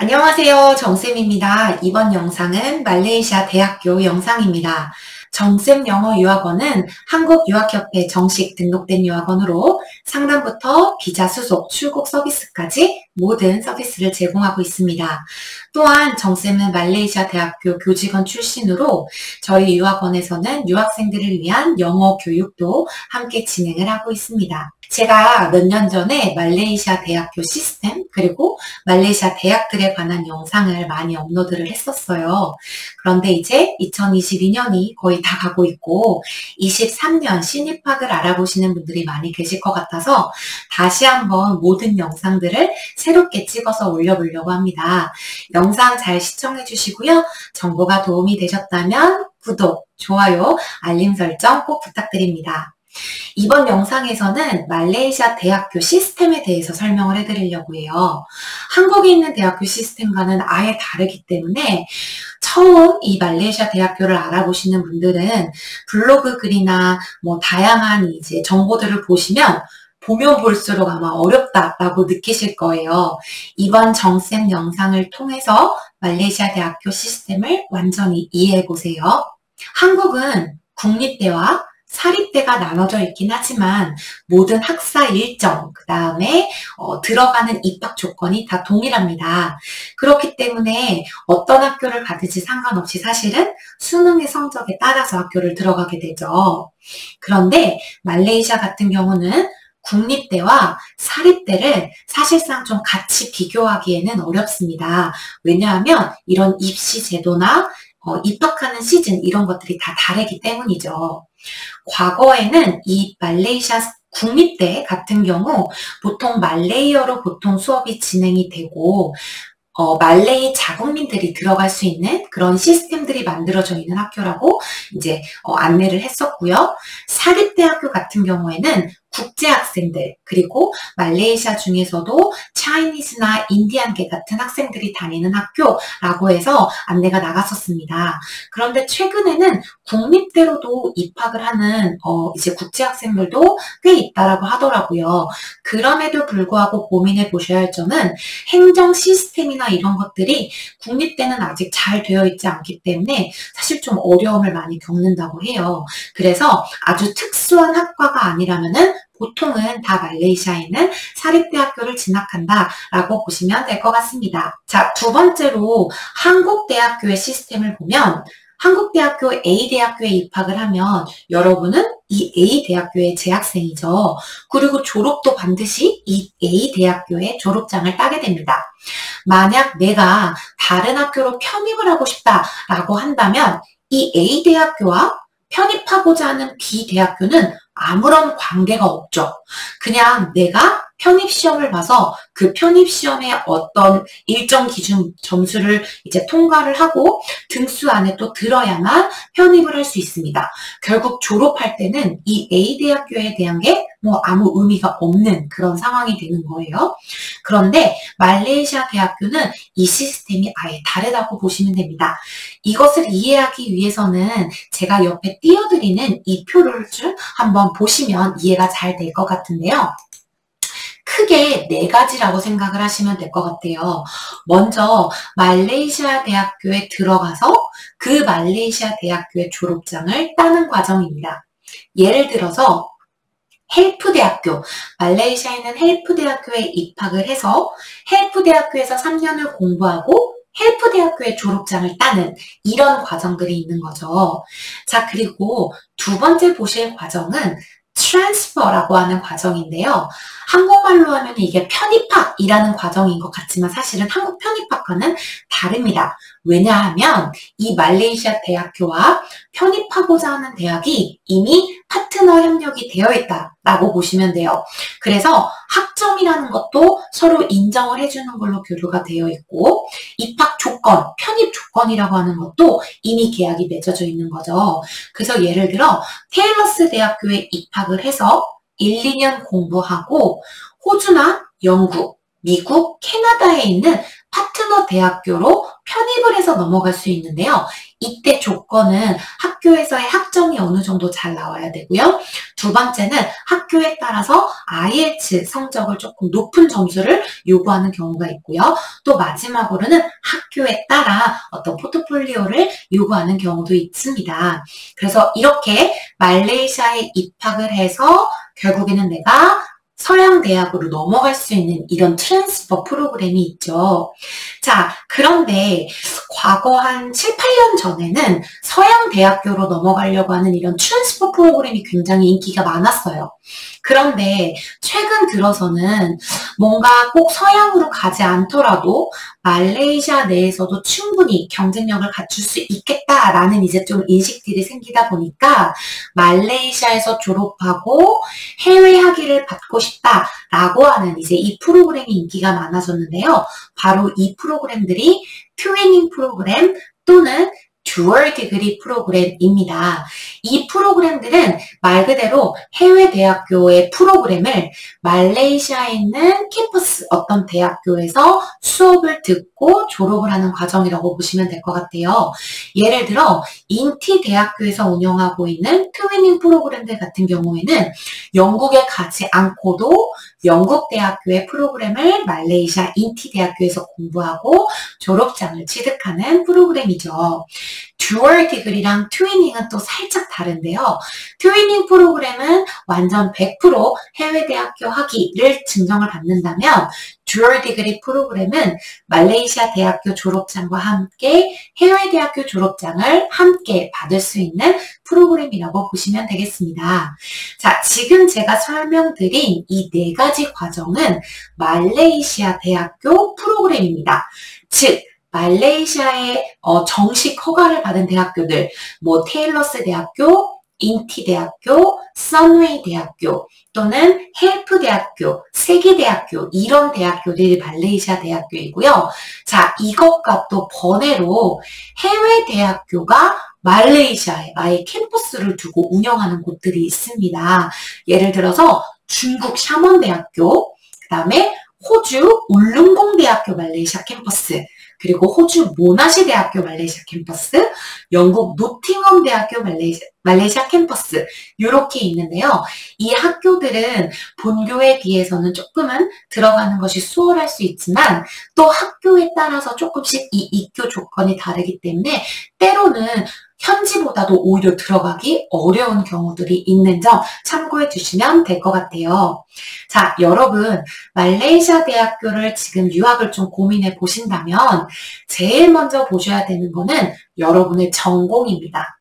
안녕하세요. 정쌤입니다. 이번 영상은 말레이시아 대학교 영상입니다. 정쌤 영어 유학원은 한국유학협회 정식 등록된 유학원으로 상담부터 비자 수속, 출국 서비스까지 모든 서비스를 제공하고 있습니다. 또한 정쌤은 말레이시아 대학교 교직원 출신으로 저희 유학원에서는 유학생들을 위한 영어 교육도 함께 진행을 하고 있습니다. 제가 몇 년 전에 말레이시아 대학교 시스템 그리고 말레이시아 대학들에 관한 영상을 많이 업로드를 했었어요. 그런데 이제 2022년이 거의 다 가고 있고 23년 신입학을 알아보시는 분들이 많이 계실 것 같아서 다시 한번 모든 영상들을 새롭게 찍어서 올려보려고 합니다. 영상 잘 시청해 주시고요. 정보가 도움이 되셨다면 구독, 좋아요, 알림 설정 꼭 부탁드립니다. 이번 영상에서는 말레이시아 대학교 시스템에 대해서 설명을 해드리려고 해요. 한국에 있는 대학교 시스템과는 아예 다르기 때문에 처음 이 말레이시아 대학교를 알아보시는 분들은 블로그 글이나 다양한 이제 정보들을 보면 볼수록 아마 어렵다라고 느끼실 거예요. 이번 정쌤 영상을 통해서 말레이시아 대학교 시스템을 완전히 이해해 보세요. 한국은 국립대와 사립대가 나눠져 있긴 하지만 모든 학사 일정, 그 다음에 들어가는 입학 조건이 다 동일합니다. 그렇기 때문에 어떤 학교를 가든지 상관없이 사실은 수능의 성적에 따라서 학교를 들어가게 되죠. 그런데 말레이시아 같은 경우는 국립대와 사립대를 사실상 좀 같이 비교하기에는 어렵습니다. 왜냐하면 이런 입시 제도나 입학하는 시즌 이런 것들이 다 다르기 때문이죠. 과거에는 이 말레이시아 국립대 같은 경우 보통 말레이어로 보통 수업이 진행이 되고 말레이 자국민들이 들어갈 수 있는 그런 시스템들이 만들어져 있는 학교라고 이제 안내를 했었고요. 사립대학교 같은 경우에는 국제 학생들 그리고 말레이시아 중에서도 차이니스나 인디안계 같은 학생들이 다니는 학교라고 해서 안내가 나갔었습니다. 그런데 최근에는 국립대로도 입학을 하는 이제 국제 학생들도 꽤 있다라고 하더라고요. 그럼에도 불구하고 고민해 보셔야 할 점은 행정 시스템이나 이런 것들이 국립대는 아직 잘 되어 있지 않기 때문에 사실 좀 어려움을 많이 겪는다고 해요. 그래서 아주 특수한 학과가 아니라면은 보통은 다 말레이시아에는 사립대학교를 진학한다라고 보시면 될 것 같습니다. 자, 두 번째로 한국대학교의 시스템을 보면 한국대학교 A대학교에 입학을 하면 여러분은 이 A대학교의 재학생이죠. 그리고 졸업도 반드시 이 A대학교의 졸업장을 따게 됩니다. 만약 내가 다른 학교로 편입을 하고 싶다라고 한다면 이 A대학교와 편입하고자 하는 B대학교는 아무런 관계가 없죠. 그냥 내가 편입시험을 봐서 그 편입시험의 어떤 일정 기준 점수를 이제 통과를 하고 등수 안에 또 들어야만 편입을 할 수 있습니다. 결국 졸업할 때는 이 A대학교에 대한 게 아무 의미가 없는 그런 상황이 되는 거예요. 그런데 말레이시아 대학교는 이 시스템이 아예 다르다고 보시면 됩니다. 이것을 이해하기 위해서는 제가 옆에 띄워드리는 이 표를 한번 보시면 이해가 잘 될 것 같은데요. 크게 네 가지라고 생각을 하시면 될 것 같아요. 먼저 말레이시아 대학교에 들어가서 그 말레이시아 대학교의 졸업장을 따는 과정입니다. 예를 들어서 헬프대학교, 말레이시아에는 헬프대학교에 입학을 해서 헬프대학교에서 3년을 공부하고 헬프대학교의 졸업장을 따는 이런 과정들이 있는 거죠. 자, 그리고 두 번째 보실 과정은 트랜스퍼라고 하는 과정인데요. 한국말로 하면 이게 편입학이라는 과정인 것 같지만 사실은 한국 편입학과는 다릅니다. 왜냐하면 이 말레이시아 대학교와 편입하고자 하는 대학이 이미 파트너 협력이 되어 있다라고 보시면 돼요. 그래서 학점이라는 것도 서로 인정을 해주는 걸로 교류가 되어 있고 입학 조건, 편입 조건이라고 하는 것도 이미 계약이 맺어져 있는 거죠. 그래서 예를 들어 테일러스 대학교에 입학을 해서 1, 2년 공부하고 호주나 영국, 미국, 캐나다에 있는 파트너 대학교로 편입을 해서 넘어갈 수 있는데요. 이때 조건은 학교에서의 학점이 어느 정도 잘 나와야 되고요. 두 번째는 학교에 따라서 IELTS 성적을 조금 높은 점수를 요구하는 경우가 있고요. 또 마지막으로는 학교에 따라 어떤 포트폴리오를 요구하는 경우도 있습니다. 그래서 이렇게 말레이시아에 입학을 해서 결국에는 내가 서양 대학으로 넘어갈 수 있는 이런 트랜스퍼 프로그램이 있죠. 자, 그런데 과거 한 7, 8년 전에는 서양 대학교로 넘어가려고 하는 이런 트랜스퍼 프로그램이 굉장히 인기가 많았어요. 그런데 최근 들어서는 뭔가 꼭 서양으로 가지 않더라도 말레이시아 내에서도 충분히 경쟁력을 갖출 수 있겠다라는 이제 좀 인식들이 생기다 보니까 말레이시아에서 졸업하고 해외 학위를 받고 싶다라고 하는 이제 이 프로그램이 인기가 많아졌는데요. 바로 이 프로그램들이 트위닝 프로그램 또는 듀얼 디그리 프로그램입니다. 이 프로그램들은 말 그대로 해외 대학교의 프로그램을 말레이시아에 있는 캠퍼스 어떤 대학교에서 수업을 듣고 졸업을 하는 과정이라고 보시면 될 것 같아요. 예를 들어 인티 대학교에서 운영하고 있는 트위닝 프로그램들 같은 경우에는 영국에 가지 않고도 영국 대학교의 프로그램을 말레이시아 인티 대학교에서 공부하고 졸업장을 취득하는 프로그램이죠. 듀얼 디그리랑 트위닝은 또 살짝 다른데요. 트위닝 프로그램은 완전 100% 해외 대학교 학위를 증정을 받는다면 듀얼 디그리 프로그램은 말레이시아 대학교 졸업장과 함께 해외 대학교 졸업장을 함께 받을 수 있는 프로그램이라고 보시면 되겠습니다. 자, 지금 제가 설명드린 이 네 가지 과정은 말레이시아 대학교 프로그램입니다. 즉, 말레이시아의 정식 허가를 받은 대학교들, 뭐 테일러스 대학교, 인티 대학교, 선웨이 대학교, 또는 헬프 대학교, 세계대학교 이런 대학교들이 말레이시아 대학교이고요. 자, 이것과 또 번외로 해외 대학교가 말레이시아에 아예 캠퍼스를 두고 운영하는 곳들이 있습니다. 예를 들어서 중국 샤먼대학교, 그 다음에 호주 울릉공대학교 말레이시아 캠퍼스, 그리고 호주 모나시 대학교 말레이시아 캠퍼스, 영국 노팅엄 대학교 말레이시아 캠퍼스 이렇게 있는데요. 이 학교들은 본교에 비해서는 조금은 들어가는 것이 수월할 수 있지만 또 학교에 따라서 조금씩 이 입교 조건이 다르기 때문에 때로는 현지보다도 오히려 들어가기 어려운 경우들이 있는 점 참고해 주시면 될 것 같아요. 자, 여러분 말레이시아 대학교를 지금 유학을 좀 고민해 보신다면 제일 먼저 보셔야 되는 거는 여러분의 전공입니다.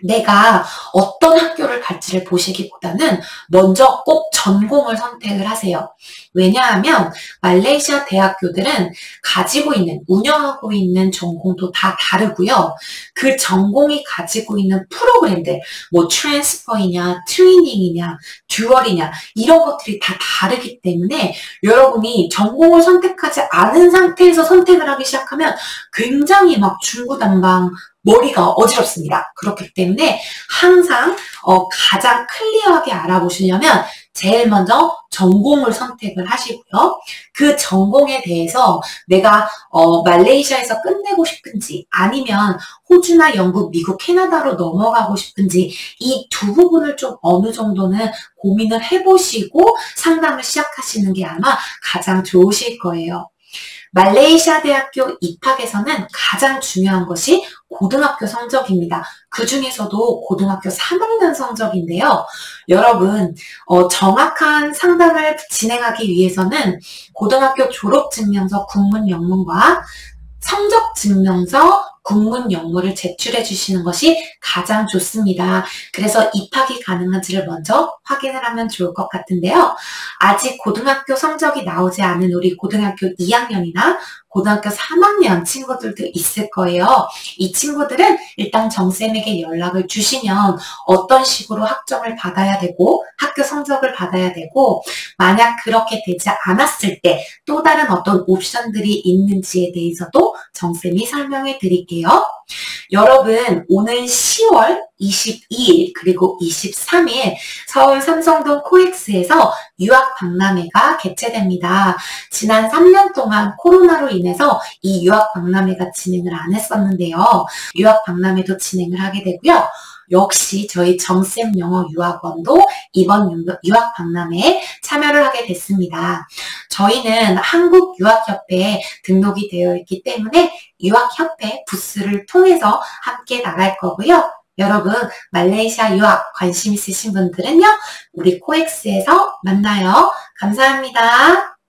내가 어떤 학교를 갈지를 보시기보다는 먼저 꼭 전공을 선택을 하세요. 왜냐하면 말레이시아 대학교들은 가지고 있는, 운영하고 있는 전공도 다 다르고요. 그 전공이 가지고 있는 프로그램들, 뭐 트랜스퍼이냐, 트위닝이냐, 듀얼이냐 이런 것들이 다 다르기 때문에 여러분이 전공을 선택하지 않은 상태에서 선택을 하기 시작하면 굉장히 막 중구난방 머리가 어지럽습니다. 그렇기 때문에 항상 가장 클리어하게 알아보시려면 제일 먼저 전공을 선택을 하시고요. 그 전공에 대해서 내가 말레이시아에서 끝내고 싶은지 아니면 호주나 영국, 미국, 캐나다로 넘어가고 싶은지 이 두 부분을 좀 어느 정도는 고민을 해보시고 상담을 시작하시는 게 아마 가장 좋으실 거예요. 말레이시아 대학교 입학에서는 가장 중요한 것이 고등학교 성적입니다. 그 중에서도 고등학교 3학년 성적인데요. 여러분, 정확한 상담을 진행하기 위해서는 고등학교 졸업증명서 국문영문과 성적증명서 국문영문을 제출해 주시는 것이 가장 좋습니다. 그래서 입학이 가능한지를 먼저 확인을 하면 좋을 것 같은데요. 아직 고등학교 성적이 나오지 않은 우리 고등학교 2학년이나 고등학교 3학년 친구들도 있을 거예요. 이 친구들은 일단 정쌤에게 연락을 주시면 어떤 식으로 학점을 받아야 되고 학교 성적을 받아야 되고 만약 그렇게 되지 않았을 때 또 다른 어떤 옵션들이 있는지에 대해서도 정쌤이 설명해 드릴게요. 여러분, 오늘 10월 22일 그리고 23일 서울 삼성동 코엑스에서 유학 박람회가 개최됩니다. 지난 3년 동안 코로나로 인해서 이 유학 박람회가 진행을 안 했었는데요. 유학 박람회도 진행을 하게 되고요. 역시 저희 정쌤 영어 유학원도 이번 유학 박람회에 참여를 하게 됐습니다. 저희는 한국유학협회에 등록이 되어 있기 때문에 유학협회 부스를 통해서 함께 나갈 거고요. 여러분, 말레이시아 유학 관심 있으신 분들은요, 우리 코엑스에서 만나요. 감사합니다.